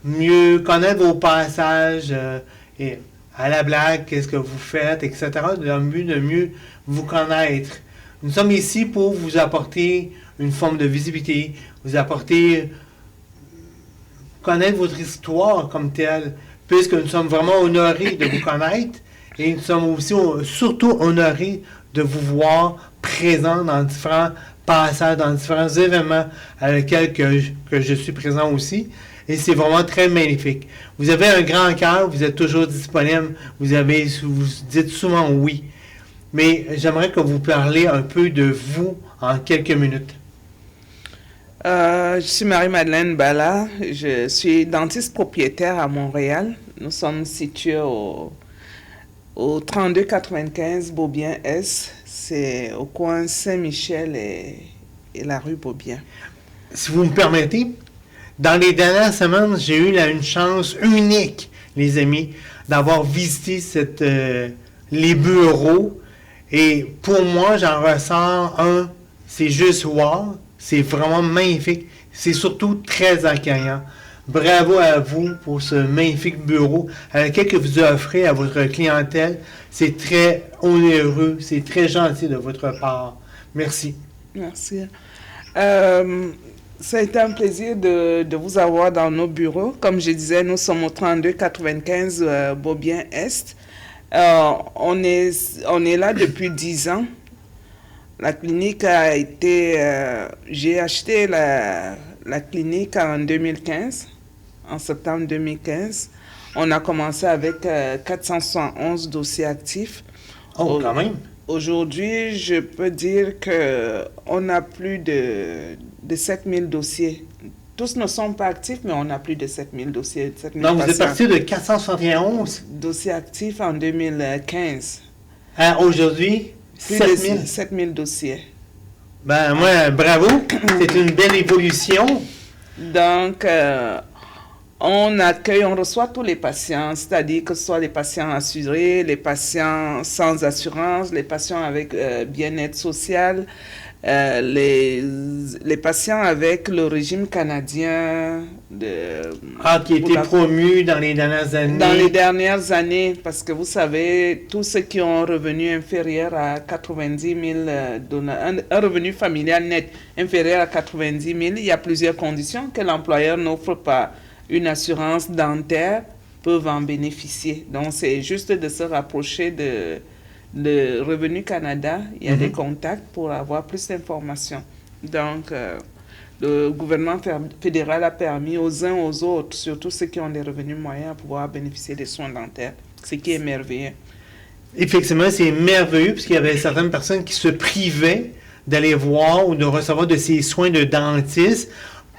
mieux connaître vos passages et à la blague, qu'est-ce que vous faites, etc., dans le but de mieux vous connaître. Nous sommes ici pour vous apporter une forme de visibilité, vous apporter, connaître votre histoire comme telle, puisque nous sommes vraiment honorés de vous connaître et nous sommes aussi surtout honorés de vous voir présent dans différents passages, dans différents événements à lesquels que je suis présent aussi. Et c'est vraiment très magnifique. Vous avez un grand cœur, vous êtes toujours disponible, vous dites souvent oui. Mais j'aimerais que vous parliez un peu de vous en quelques minutes. Je suis Marie-Madeleine Bala, je suis dentiste propriétaire à Montréal. Nous sommes situés au 3295 Beaubien-Est, c'est au coin Saint-Michel et la rue Beaubien. Si vous me permettez, dans les dernières semaines, j'ai eu une chance unique, les amis, d'avoir visité les bureaux. Et pour moi, j'en ressens c'est juste wow, c'est vraiment magnifique, c'est surtout très accueillant. Bravo à vous pour ce magnifique bureau avec lequel que vous offrez à votre clientèle. C'est très onéreux, c'est très gentil de votre part. Merci. Merci. Ça a été un plaisir de vous avoir dans nos bureaux. Comme je disais, nous sommes au 3295 Beaubien-Est. On est là depuis 10 ans. La clinique a été... j'ai acheté la clinique en 2015, en septembre 2015. On a commencé avec 471 dossiers actifs. Oh, quand même! Aujourd'hui, je peux dire qu'on a plus de 7000 dossiers. Tous ne sont pas actifs, mais on a plus de 7000 dossiers. 7000 Donc, vous êtes parti de 471 dossiers actifs en 2015. Aujourd'hui, 7000. 7000 dossiers. Ben, moi, bravo. C'est une belle évolution. Donc, on reçoit tous les patients, c'est-à-dire que ce soit les patients assurés, les patients sans assurance, les patients avec bien-être social, les patients avec le régime canadien. Qui a été promu dans les dernières années. Dans les dernières années, parce que vous savez, tous ceux qui ont un revenu inférieur à 90 000 $, un revenu familial net inférieur à 90 000, il y a plusieurs conditions que l'employeur n'offre pas. Une assurance dentaire peuvent en bénéficier. Donc, c'est juste de se rapprocher de Revenu Canada. Il y a des contacts pour avoir plus d'informations. Donc, le gouvernement fédéral a permis aux uns aux autres, surtout ceux qui ont des revenus moyens, à pouvoir bénéficier des soins dentaires, ce qui est merveilleux. Effectivement, c'est merveilleux, puisqu'il y avait certaines personnes qui se privaient d'aller voir ou de recevoir de ces soins de dentiste,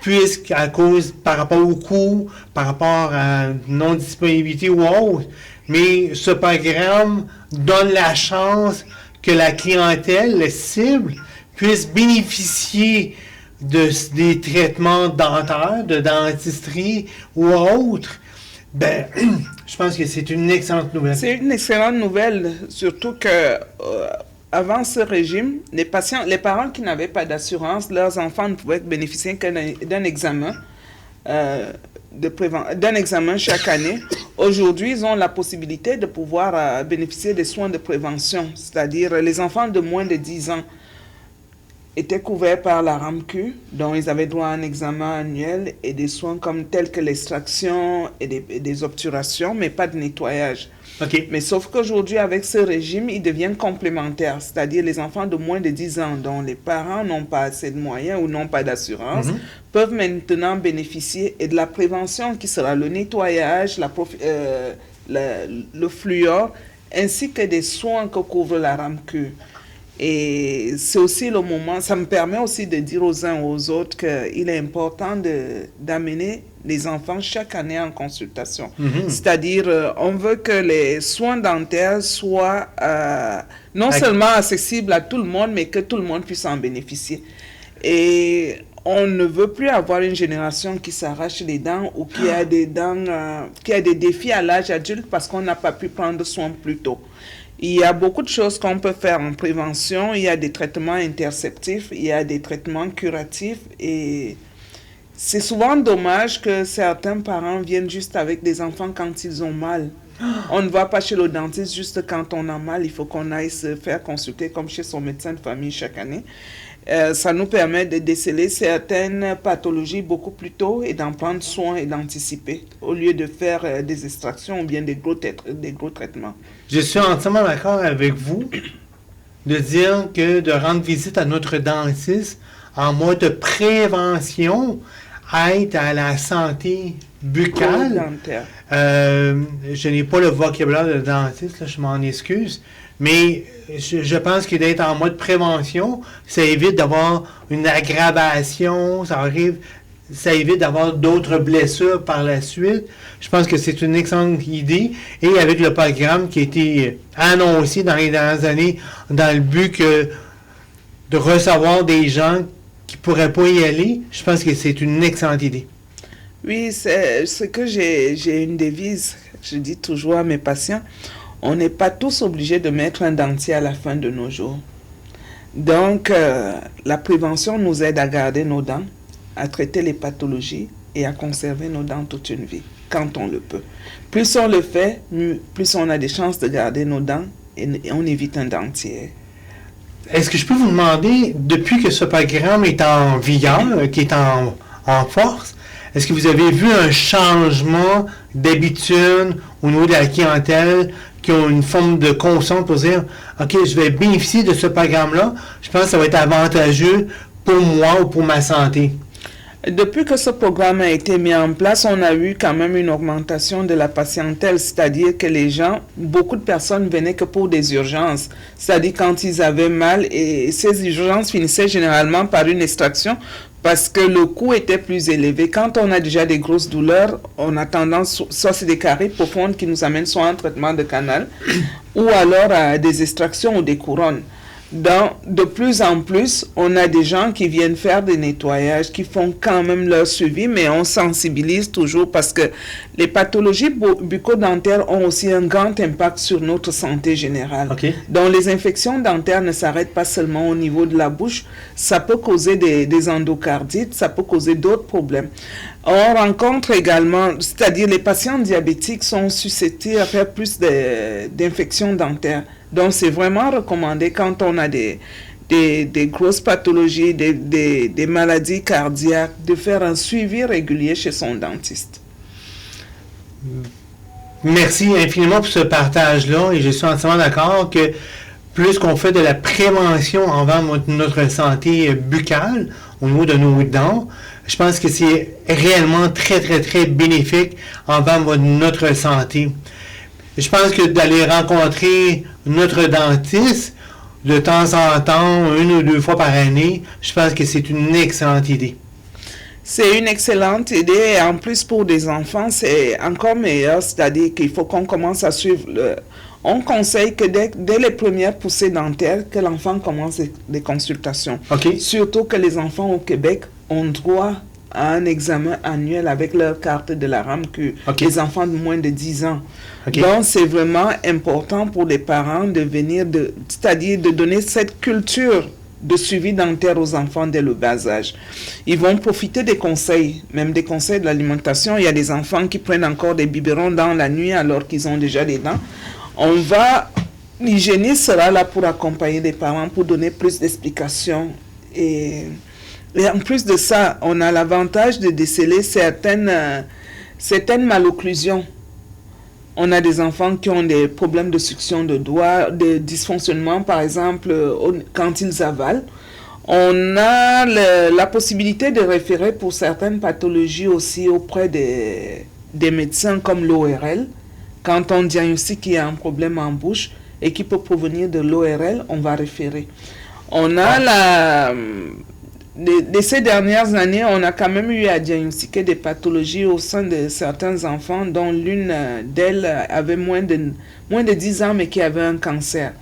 puisqu'à cause, par rapport au coût, par rapport à non-disponibilité ou autre. Mais ce programme donne la chance que la clientèle, les cibles, puisse bénéficier des traitements dentaires, de dentisterie ou autres. Ben, je pense que c'est une excellente nouvelle. C'est une excellente nouvelle, surtout que avant ce régime, les parents qui n'avaient pas d'assurance, leurs enfants ne pouvaient bénéficier que d'un examen, d'un examen chaque année. Aujourd'hui, ils ont la possibilité de pouvoir bénéficier des soins de prévention, c'est-à-dire les enfants de moins de 10 ans étaient couverts par la RAMQ, dont ils avaient droit à un examen annuel et des soins tels que l'extraction et des obturations, mais pas de nettoyage. Okay. Mais sauf qu'aujourd'hui, avec ce régime, ils deviennent complémentaires, c'est-à-dire les enfants de moins de 10 ans dont les parents n'ont pas assez de moyens ou n'ont pas d'assurance, peuvent maintenant bénéficier et de la prévention qui sera le nettoyage, le fluor, ainsi que des soins que couvre la RAMQ. Et c'est aussi le moment, ça me permet aussi de dire aux uns aux autres qu'il est important d'amener les enfants chaque année en consultation. C'est-à-dire, on veut que les soins dentaires soient non seulement accessibles à tout le monde, mais que tout le monde puisse en bénéficier. Et on ne veut plus avoir une génération qui s'arrache les dents ou qui a des dents, qui a des défis à l'âge adulte parce qu'on n'a pas pu prendre soin plus tôt. Il y a beaucoup de choses qu'on peut faire en prévention. Il y a des traitements interceptifs, il y a des traitements curatifs et c'est souvent dommage que certains parents viennent juste avec des enfants quand ils ont mal. On ne va pas chez le dentiste juste quand on a mal, il faut qu'on aille se faire consulter comme chez son médecin de famille chaque année. Ça nous permet de déceler certaines pathologies beaucoup plus tôt et d'en prendre soin et d'anticiper au lieu de faire des extractions ou bien des gros traitements. Je suis entièrement d'accord avec vous de dire que de rendre visite à notre dentiste en mode prévention aide à la santé buccale. Je n'ai pas le vocabulaire de dentiste, là, je m'en excuse, mais je pense que d'être en mode prévention, ça évite d'avoir une aggravation, ça évite d'avoir d'autres blessures par la suite. Je pense que c'est une excellente idée. Et avec le programme qui a été annoncé dans les dernières années, dans le but de recevoir des gens qui ne pourraient pas y aller, je pense que c'est une excellente idée. Oui, c'est ce que j'ai une devise, je dis toujours à mes patients, on n'est pas tous obligés de mettre un dentier à la fin de nos jours. Donc, la prévention nous aide à garder nos dents, à traiter les pathologies et à conserver nos dents toute une vie, quand on le peut. Plus on le fait, plus on a des chances de garder nos dents et on évite un dentier. Est-ce que je peux vous demander, depuis que ce programme est en vigueur, qui est en force, est-ce que vous avez vu un changement d'habitude au niveau de la clientèle qui ont une forme de conscience pour dire « OK, je vais bénéficier de ce programme-là, je pense que ça va être avantageux pour moi ou pour ma santé ». Depuis que ce programme a été mis en place, on a eu quand même une augmentation de la patientèle, c'est-à-dire que les gens, beaucoup de personnes venaient que pour des urgences, c'est-à-dire quand ils avaient mal, et ces urgences finissaient généralement par une extraction parce que le coût était plus élevé. Quand on a déjà des grosses douleurs, on a tendance, soit c'est des caries profondes qui nous amènent soit un traitement de canal, ou alors à des extractions ou des couronnes. De plus en plus, on a des gens qui viennent faire des nettoyages, qui font quand même leur suivi, mais on sensibilise toujours parce que les pathologies bucco-dentaires ont aussi un grand impact sur notre santé générale. Okay. Donc les infections dentaires ne s'arrêtent pas seulement au niveau de la bouche, ça peut causer des endocardites, ça peut causer d'autres problèmes. On rencontre également, c'est-à-dire les patients diabétiques sont susceptibles à faire plus d'infections dentaires. Donc, c'est vraiment recommandé quand on a des grosses pathologies, des maladies cardiaques, de faire un suivi régulier chez son dentiste. Merci infiniment pour ce partage-là et je suis entièrement d'accord que plus qu'on fait de la prévention envers notre santé buccale au niveau de nos dents, je pense que c'est réellement très, très, très bénéfique envers notre santé. Je pense que d'aller rencontrer notre dentiste de temps en temps, 1 ou 2 fois par année, je pense que c'est une excellente idée. C'est une excellente idée et en plus pour des enfants, c'est encore meilleur, c'est-à-dire qu'il faut qu'on commence à suivre On conseille que dès les premières poussées dentaires, que l'enfant commence des consultations. Okay. Surtout que les enfants au Québec ont droit à un examen annuel avec leur carte de la RAMQ, Okay. les enfants de moins de 10 ans. Okay. Donc, c'est vraiment important pour les parents de venir, c'est-à-dire de donner cette culture de suivi dentaire aux enfants dès le bas âge. Ils vont profiter des conseils, même des conseils de l'alimentation. Il y a des enfants qui prennent encore des biberons dans la nuit alors qu'ils ont déjà des dents. L'hygiéniste sera là pour accompagner les parents, pour donner plus d'explications. Et en plus de ça, on a l'avantage de déceler certaines malocclusions. On a des enfants qui ont des problèmes de succion de doigts, des dysfonctionnements, par exemple, quand ils avalent. On a la possibilité de référer pour certaines pathologies aussi auprès des médecins comme l'ORL. Quand on diagnostique qu'il y a un problème en bouche et qui peut provenir de l'ORL, on va référer. On a ces dernières années, on a quand même eu à diagnostiquer des pathologies au sein de certains enfants, dont l'une d'elles avait moins de 10 ans, mais qui avait un cancer.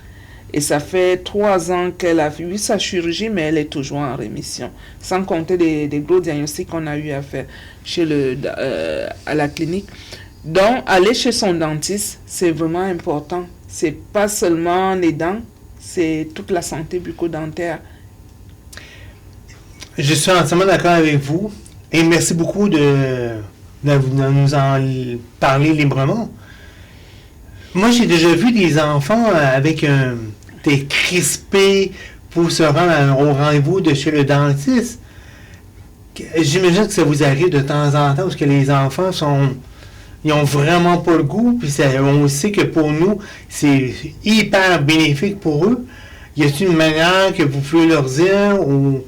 Et ça fait 3 ans qu'elle a eu sa chirurgie, mais elle est toujours en rémission. Sans compter des gros diagnostics qu'on a eu à faire à la clinique. Donc, aller chez son dentiste, c'est vraiment important. C'est pas seulement les dents, c'est toute la santé bucco-dentaire. Je suis entièrement d'accord avec vous. Et merci beaucoup de nous en parler librement. Moi, j'ai déjà vu des enfants avec des crispés pour se rendre au rendez-vous de chez le dentiste. J'imagine que ça vous arrive de temps en temps parce que les enfants ils ont vraiment pas le goût. Puis on sait que pour nous, c'est hyper bénéfique pour eux. Y a-t-il une manière que vous pouvez leur dire ou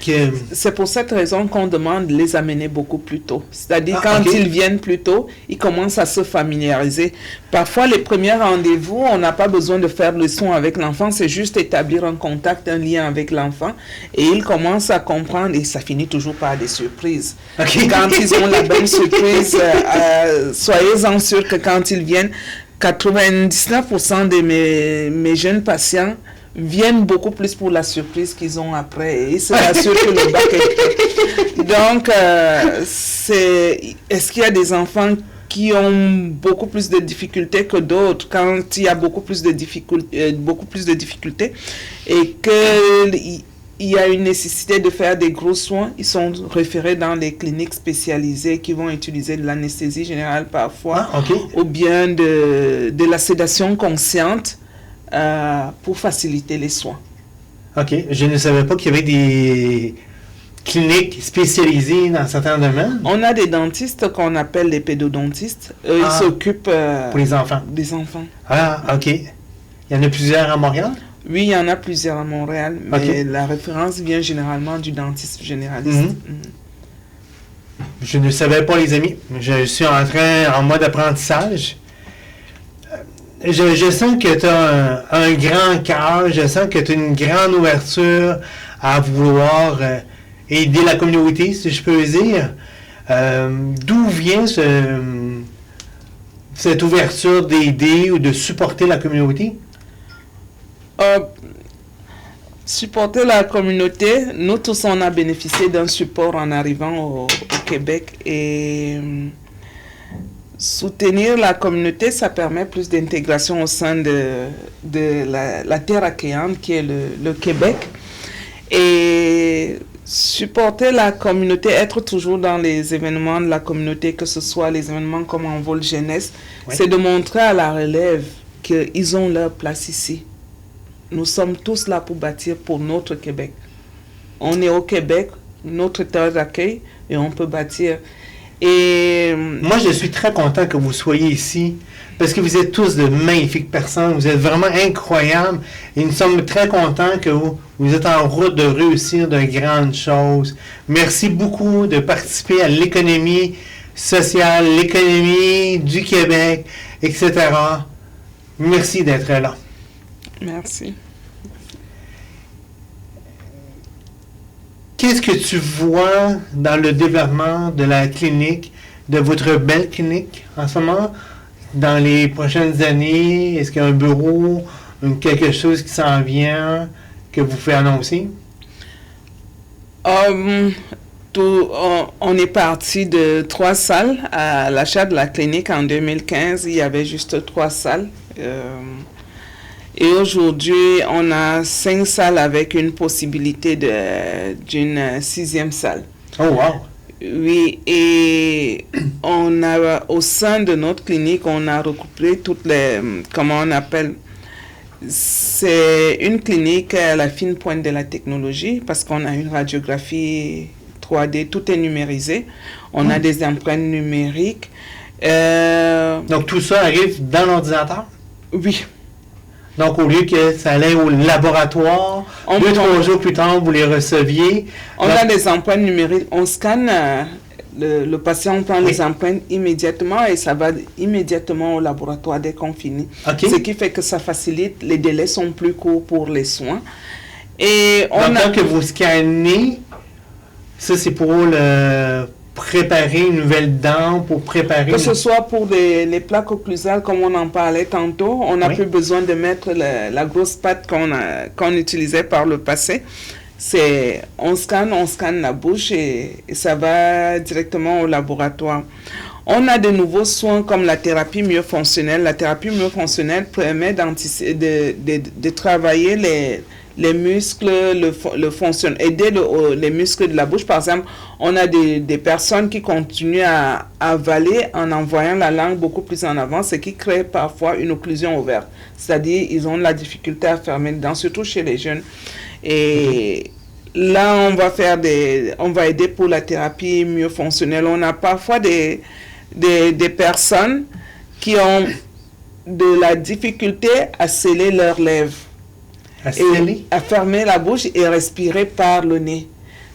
que... C'est pour cette raison qu'on demande de les amener beaucoup plus tôt. C'est-à-dire quand ils viennent plus tôt, ils commencent à se familiariser. Parfois, les premiers rendez-vous, on n'a pas besoin de faire le son avec l'enfant, c'est juste établir un contact, un lien avec l'enfant. Et ils commencent à comprendre et ça finit toujours par des surprises. Quand ils ont la bonne surprise, soyez-en sûrs que quand ils viennent, 99% de mes jeunes patients viennent beaucoup plus pour la surprise qu'ils ont après. Et ils se rassurent que le bac est prêt. Donc, est-ce qu'il y a des enfants qui ont beaucoup plus de difficultés que d'autres quand il y a beaucoup plus de difficultés et qu'il y a une nécessité de faire des gros soins, ils sont référés dans les cliniques spécialisées qui vont utiliser de l'anesthésie générale parfois ou bien de la sédation consciente pour faciliter les soins. OK. Je ne savais pas qu'il y avait des cliniques spécialisées dans certains domaines. On a des dentistes qu'on appelle les pédodontistes. Ils s'occupent pour les enfants. Des enfants. Ah, OK. Il y en a plusieurs à Montréal? Oui, il y en a plusieurs à Montréal, mais la référence vient généralement du dentiste généraliste. Je ne savais pas, les amis. Je suis en mode apprentissage. Je sens que tu as un grand cœur, je sens que tu as une grande ouverture à vouloir aider la communauté, si je peux dire. D'où vient cette ouverture d'aider ou de supporter la communauté? Supporter la communauté, nous tous on a bénéficié d'un support en arrivant au Québec et... soutenir la communauté, ça permet plus d'intégration au sein de la terre accueillante qui est le Québec. Et supporter la communauté, être toujours dans les événements de la communauté, que ce soit les événements comme en vol jeunesse, c'est de montrer à la relève qu'ils ont leur place ici. Nous sommes tous là pour bâtir pour notre Québec. On est au Québec, notre terre d'accueil, et on peut bâtir. Et moi, je suis très content que vous soyez ici parce que vous êtes tous de magnifiques personnes. Vous êtes vraiment incroyables et nous sommes très contents que vous êtes en route de réussir de grandes choses. Merci beaucoup de participer à l'économie sociale, l'économie du Québec, etc. Merci d'être là. Merci. Qu'est-ce que tu vois dans le développement de la clinique, de votre belle clinique en ce moment, dans les prochaines années? Est-ce qu'il y a un bureau, quelque chose qui s'en vient, que vous pouvez annoncer? On est parti de 3 salles. À l'achat de la clinique en 2015, il y avait juste 3 salles. Et aujourd'hui, on a 5 salles avec une possibilité d'une 6e salle. Oh, wow! Oui, et on a, au sein de notre clinique, on a recoupé toutes les, comment on appelle, c'est une clinique à la fine pointe de la technologie parce qu'on a une radiographie 3D, tout est numérisé. On a des empreintes numériques. Donc, tout ça arrive dans l'ordinateur? Oui. Donc, au lieu que ça allait au laboratoire, 2-3 jours plus tard, vous les receviez. On a des empreintes numériques. On scanne, le patient prend les empreintes immédiatement et ça va immédiatement au laboratoire dès qu'on finit. Ce qui fait que ça facilite, les délais sont plus courts pour les soins. Et donc, que vous scannez, ça c'est pour préparer une nouvelle dent, pour préparer... Que ce soit pour les plaques occlusales, comme on en parlait tantôt, on n'a plus besoin de mettre la grosse pâte qu'on utilisait par le passé. On scanne la bouche et ça va directement au laboratoire. On a de nouveaux soins comme la thérapie myofonctionnelle. La thérapie myofonctionnelle permet de travailler les muscles, aider les muscles de la bouche. Par exemple, on a des personnes qui continuent à avaler en envoyant la langue beaucoup plus en avant, ce qui crée parfois une occlusion ouverte. C'est-à-dire, ils ont de la difficulté à fermer les dents, surtout chez les jeunes. Et là, on va aider pour la thérapie myofonctionnelle. On a parfois des personnes qui ont de la difficulté à sceller leurs lèvres, à fermer la bouche et respirer par le nez.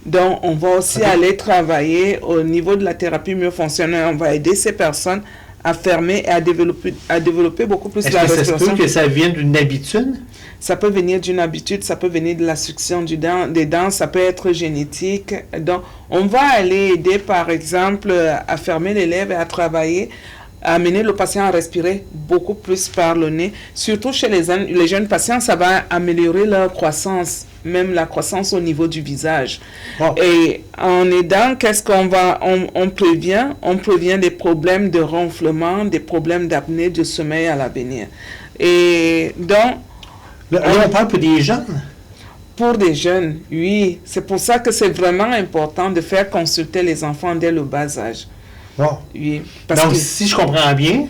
Donc, on va aussi aller travailler au niveau de la thérapie myofonctionnelle. On va aider ces personnes à fermer et à développer beaucoup plus la respiration. Est-ce que ça se peut que ça vienne d'une habitude? Ça peut venir d'une habitude, ça peut venir de la succion des dents, ça peut être génétique. Donc, on va aller aider, par exemple, à fermer les lèvres et à travailler, à amener le patient à respirer beaucoup plus par le nez. Surtout chez les jeunes patients, ça va améliorer leur croissance, même la croissance au niveau du visage. Oh. Et en aidant, qu'est-ce qu'on va, on prévient des problèmes de ronflement, des problèmes d'apnée du sommeil à l'avenir. Et donc, là, on parle pour des jeunes? Pour des jeunes, oui. C'est pour ça que c'est vraiment important de faire consulter les enfants dès le bas âge. Oh. Oui. Donc, si je comprends bien...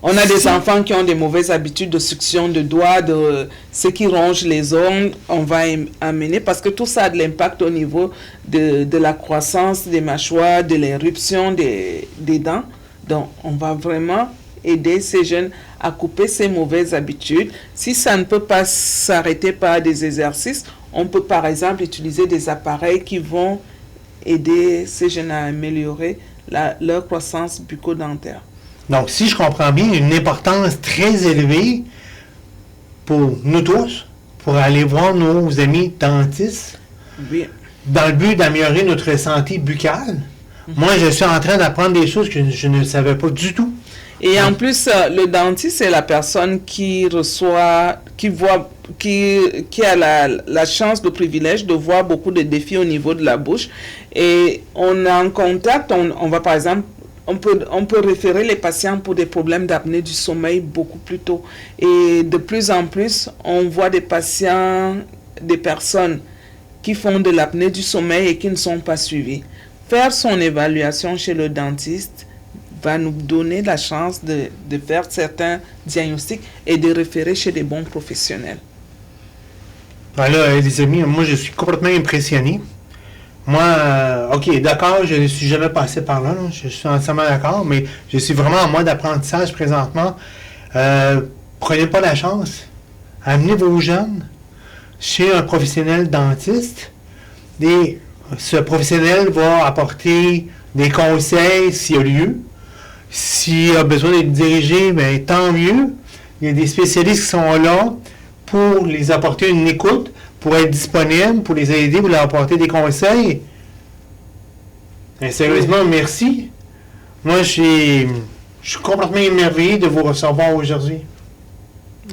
On a des enfants qui ont des mauvaises habitudes de succion de doigts, de ce qui ronge les ongles, on va amener, parce que tout ça a de l'impact au niveau de la croissance des mâchoires, de l'éruption des dents. Donc, on va vraiment aider ces jeunes à couper ces mauvaises habitudes. Si ça ne peut pas s'arrêter par des exercices, on peut par exemple utiliser des appareils qui vont aider ces jeunes à améliorer leur croissance bucco-dentaire. Donc, si je comprends bien, une importance très élevée pour nous tous, pour aller voir nos amis dentistes, oui, dans le but d'améliorer notre santé buccale. Moi, je suis en train d'apprendre des choses que je ne savais pas du tout. Et en plus, le dentiste, c'est la personne qui reçoit, qui a la chance, le privilège de voir beaucoup de défis au niveau de la bouche. Et on est en contact, on va par exemple, on peut référer les patients pour des problèmes d'apnée du sommeil beaucoup plus tôt. Et de plus en plus, on voit des patients, des personnes qui font de l'apnée du sommeil et qui ne sont pas suivis. Faire son évaluation chez le dentiste va nous donner la chance de faire certains diagnostics et de référer chez des bons professionnels. Alors, les amis, moi, je suis complètement impressionné. Moi, OK, d'accord, je ne suis jamais passé par là, je suis entièrement d'accord, mais je suis vraiment en mode apprentissage présentement. Prenez pas la chance. Amenez vos jeunes chez un professionnel dentiste. Et ce professionnel va apporter des conseils s'il y a lieu. S'il a besoin d'être dirigé, bien, tant mieux. Il y a des spécialistes qui sont là pour les apporter une écoute, pour être disponibles, pour les aider, pour leur apporter des conseils. Et sérieusement, merci. Moi, je suis complètement émerveillé de vous recevoir aujourd'hui.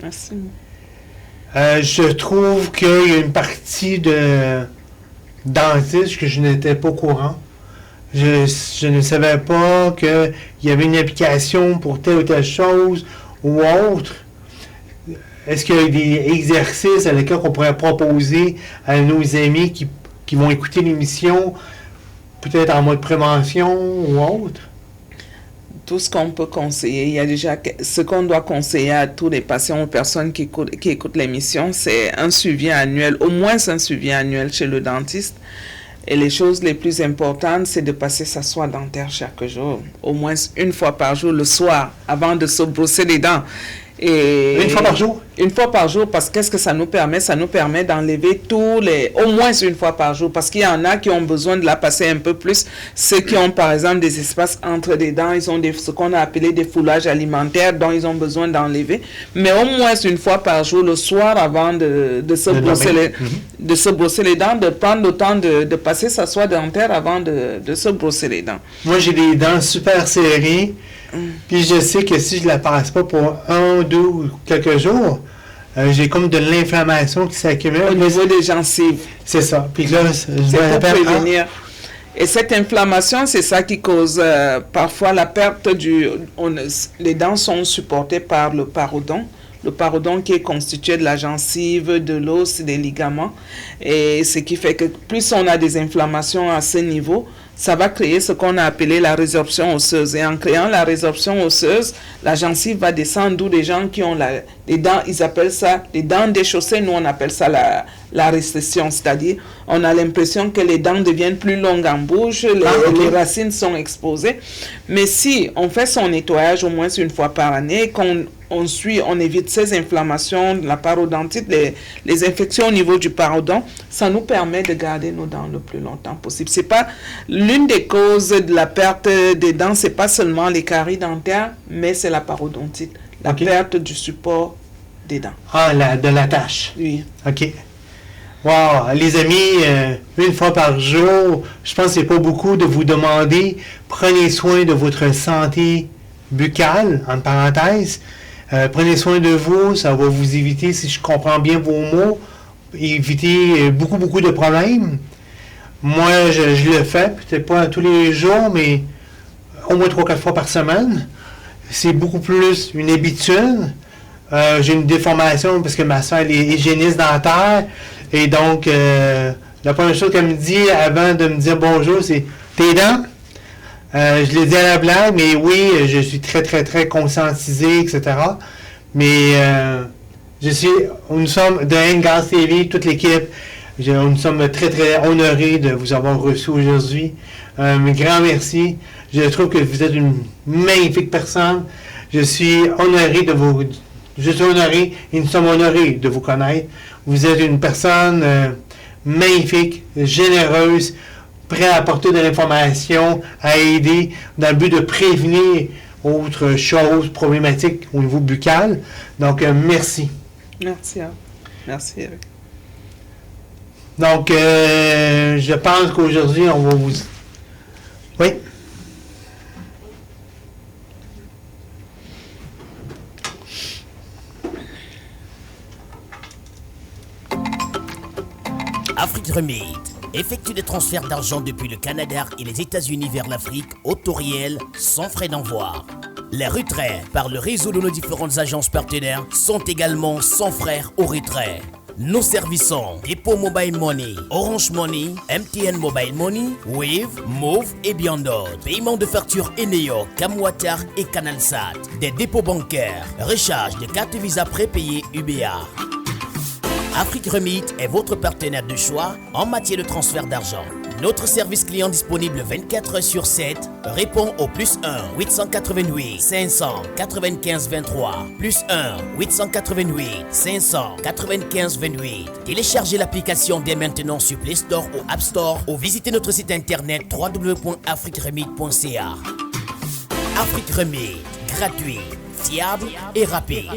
Merci. Je trouve qu'il y a une partie de dentiste que je n'étais pas au courant. Je ne savais pas qu'il y avait une application pour telle ou telle chose ou autre. Est-ce qu'il y a des exercices à lesquels on pourrait proposer à nos amis qui vont écouter l'émission, peut-être en mode prévention ou autre? Tout ce qu'on peut conseiller, il y a déjà ce qu'on doit conseiller à tous les patients ou personnes qui écoutent l'émission, c'est un suivi annuel, au moins un suivi annuel chez le dentiste. Et les choses les plus importantes, c'est de passer sa soie dentaire chaque jour, au moins une fois par jour, le soir, avant de se brosser les dents. Et une fois par jour? Une fois par jour, parce qu'est-ce que ça nous permet? Ça nous permet d'enlever au moins une fois par jour, parce qu'il y en a qui ont besoin de la passer un peu plus. Ceux qui ont, par exemple, des espaces entre les dents, ils ont ce qu'on a appelé des foulages alimentaires, dont ils ont besoin d'enlever. Mais au moins une fois par jour, le soir, avant de se brosser les dents, de prendre le temps de passer sa soie dentaire avant de se brosser les dents. Moi, j'ai des dents super serrées. Puis je sais que si je la passe pas pour 1, 2 ou quelques jours, j'ai comme de l'inflammation qui s'accumule. Au niveau des gencives. C'est ça. Puis là, c'est pour prévenir. Et cette inflammation, c'est ça qui cause parfois la perte les dents sont supportées par le parodon. le parodon qui est constitué de la gencive, de l'os, des ligaments. Et ce qui fait que plus on a des inflammations à ce niveau, ça va créer ce qu'on a appelé la résorption osseuse. Et en créant la résorption osseuse, la gencive va descendre, d'où des gens qui ont les dents, ils appellent ça les dents déchaussées, nous on appelle ça la récession, c'est-à-dire on a l'impression que les dents deviennent plus longues en bouche, les racines sont exposées. Mais si on fait son nettoyage au moins une fois par année, qu'on on évite ces inflammations, la parodontite, les infections au niveau du parodon, ça nous permet de garder nos dents le plus longtemps possible. C'est pas l'une des causes de la perte des dents, c'est pas seulement les caries dentaires, mais c'est la parodontite, la perte du support des dents. Ah, de la tâche. Oui. OK. Wow, les amis, une fois par jour, je pense que c'est pas beaucoup de vous demander, prenez soin de votre santé buccale, en parenthèse. Prenez soin de vous, ça va vous éviter, si je comprends bien vos mots, éviter beaucoup de problèmes. Moi, je le fais, peut-être pas tous les jours, mais au moins 3-4 fois par semaine. C'est beaucoup plus une habitude. J'ai une déformation parce que ma soeur est hygiéniste dentaire. Et donc, la première chose qu'elle me dit avant de me dire bonjour, c'est « Tes dents? » Je l'ai dit à la blague, mais oui, je suis très conscientisé, etc. Mais nous sommes de NGAS TV, toute l'équipe. Nous sommes très honorés de vous avoir reçu aujourd'hui. Un grand merci. Je trouve que vous êtes une magnifique personne. Je suis honoré et nous sommes honorés de vous connaître. Vous êtes une personne magnifique, généreuse, prêt à apporter de l'information, à aider dans le but de prévenir autre chose problématique au niveau buccal. Donc, merci. Merci. Merci. Donc, je pense qu'aujourd'hui, on va vous... Oui? Afrique Remit effectue des transferts d'argent depuis le Canada et les États-Unis vers l'Afrique au taux réel sans frais d'envoi. Les retraits par le réseau de nos différentes agences partenaires sont également sans frais au retrait. Nous servissons Dépôt Mobile Money, Orange Money, MTN Mobile Money, Wave, Move et bien d'autres. Paiement de factures Eneo, Camwater et Canalsat. Des dépôts bancaires, recharge de cartes Visa prépayées UBA. Afrique Remit est votre partenaire de choix en matière de transfert d'argent. Notre service client disponible 24 heures sur 7 répond au plus 1 888 595 23 plus 1 888 595 28. Téléchargez l'application dès maintenant sur Play Store ou App Store ou visitez notre site internet www.afriqueremit.ca. Afrique Remit, gratuit, fiable et rapide.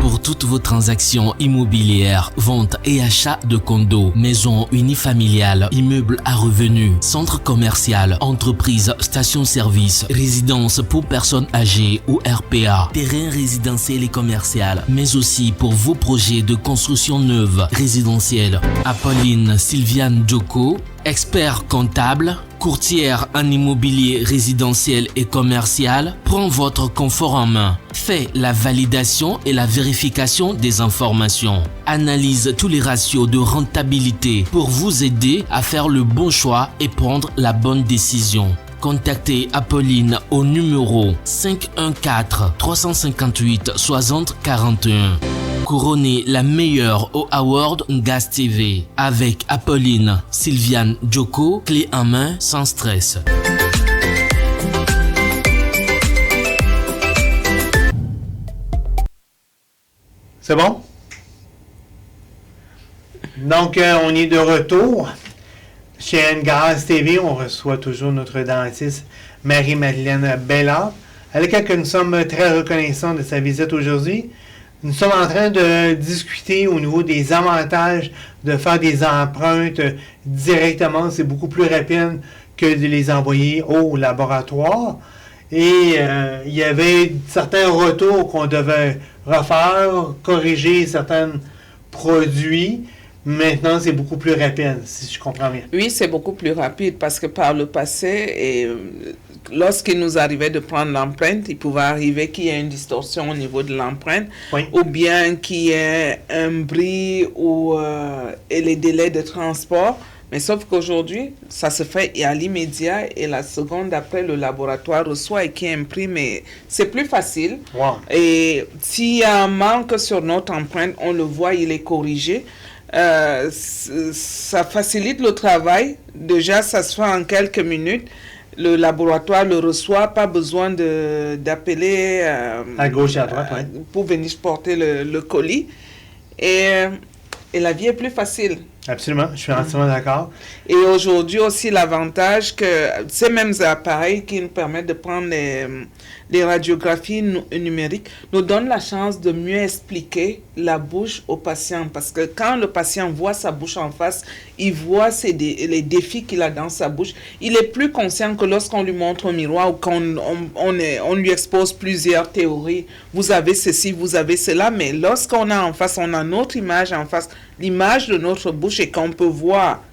Pour toutes vos transactions immobilières, vente et achat de condos, maisons unifamiliales, immeubles à revenus, centres commerciaux, entreprises, stations-service, résidences pour personnes âgées ou RPA, terrains résidentiels et commerciaux, mais aussi pour vos projets de construction neuve, résidentielle. Apolline Sylviane Djoko, expert comptable, courtière en immobilier résidentiel et commercial, prend votre confort en main, fait la validation et la vérification des informations, analyse tous les ratios de rentabilité pour vous aider à faire le bon choix et prendre la bonne décision. Contactez Apolline au numéro 514 358 60 41. Couronnez la meilleure au Award Ngas TV avec Apolline Sylviane Djoko, clé en main sans stress. C'est bon? Donc, on est de retour. Chez NGAS TV, on reçoit toujours notre dentiste Marie-Madeleine Bellard, avec laquelle nous sommes très reconnaissants de sa visite aujourd'hui. Nous sommes en train de discuter au niveau des avantages de faire des empreintes directement. C'est beaucoup plus rapide que de les envoyer au laboratoire. Et il y avait certains retours qu'on devait refaire, corriger certains produits. Maintenant, c'est beaucoup plus rapide, si je comprends bien. Oui, c'est beaucoup plus rapide parce que par le passé, lorsqu'il nous arrivait de prendre l'empreinte, il pouvait arriver qu'il y ait une distorsion au niveau de l'empreinte, Oui. ou bien qu'il y ait un bris et les délais de transport. Mais sauf qu'aujourd'hui, ça se fait à l'immédiat et la seconde d'après, le laboratoire reçoit et qui imprime. Et c'est plus facile. Wow. Et s'il y a un manque sur notre empreinte, on le voit, il est corrigé. Ça facilite le travail. Déjà, ça se fait en quelques minutes. Le laboratoire le reçoit, pas besoin d'appeler À gauche et à droite, oui. pour venir porter le colis. Et la vie est plus facile. Absolument, je suis entièrement d'accord. Et aujourd'hui aussi, l'avantage que ces mêmes appareils qui nous permettent de prendre les radiographies numériques nous donnent la chance de mieux expliquer la bouche au patient. Parce que quand le patient voit sa bouche en face, il voit les défis qu'il a dans sa bouche. Il est plus conscient que lorsqu'on lui montre au miroir ou qu'on lui expose plusieurs théories. Vous avez ceci, vous avez cela. Mais lorsqu'on a en face, on a notre image en face, l'image de notre bouche, et qu'on peut voir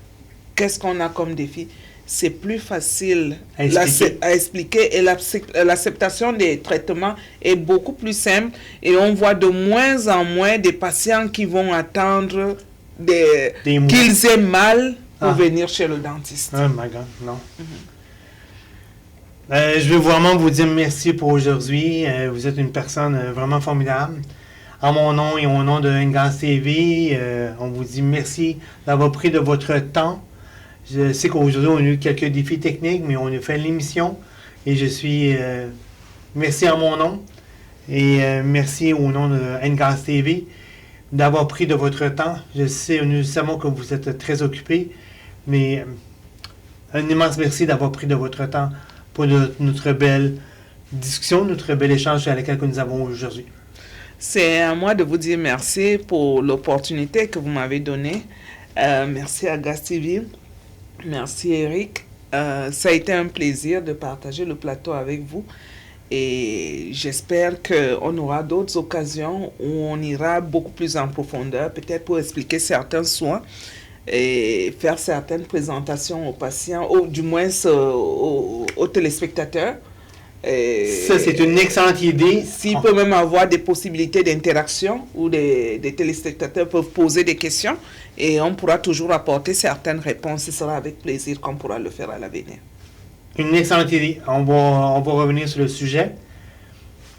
qu'est-ce qu'on a comme défi, c'est plus facile à expliquer et l'acceptation des traitements est beaucoup plus simple et on voit de moins en moins des patients qui vont attendre qu'ils aient mal pour venir chez le dentiste. Oh my God, non. Je veux vraiment vous dire merci pour aujourd'hui. Vous êtes une personne vraiment formidable. En mon nom et au nom de Ngas TV, on vous dit merci d'avoir pris de votre temps. Je sais qu'aujourd'hui, on a eu quelques défis techniques, mais on a fait l'émission. Et je suis... merci en mon nom. Et merci au nom de Ngas TV d'avoir pris de votre temps. Nous savons que vous êtes très occupés, mais un immense merci d'avoir pris de votre temps pour notre belle discussion, notre bel échange à laquelle nous avons aujourd'hui. C'est à moi de vous dire merci pour l'opportunité que vous m'avez donnée. Merci à Gas TV. Merci Eric. Ça a été un plaisir de partager le plateau avec vous. Et j'espère qu'on aura d'autres occasions où on ira beaucoup plus en profondeur, peut-être pour expliquer certains soins et faire certaines présentations aux patients, ou du moins aux téléspectateurs. Ça, c'est une excellente idée. S'il peut même avoir des possibilités d'interaction où des téléspectateurs peuvent poser des questions et on pourra toujours apporter certaines réponses. Ce sera avec plaisir qu'on pourra le faire à l'avenir. Une excellente idée. On va revenir sur le sujet.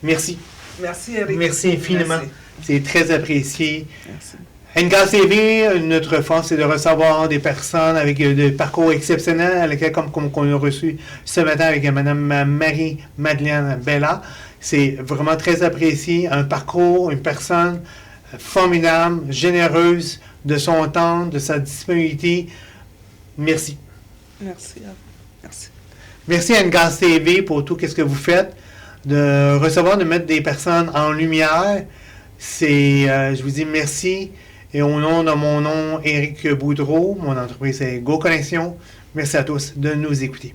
Merci. Merci Eric. Merci infiniment. Merci. C'est très apprécié. Merci. Ngas TV, notre force, c'est de recevoir des personnes avec des parcours exceptionnels, comme qu'on a reçu ce matin avec Mme Marie-Madeleine Bella. C'est vraiment très apprécié. Un parcours, une personne formidable, généreuse de son temps, de sa disponibilité. Merci. Merci. Merci. Merci à Ngas TV pour tout ce que vous faites. De recevoir, de mettre des personnes en lumière. Je vous dis merci. Et au nom de mon nom, Éric Boudreau, mon entreprise est Go Connexion. Merci à tous de nous écouter.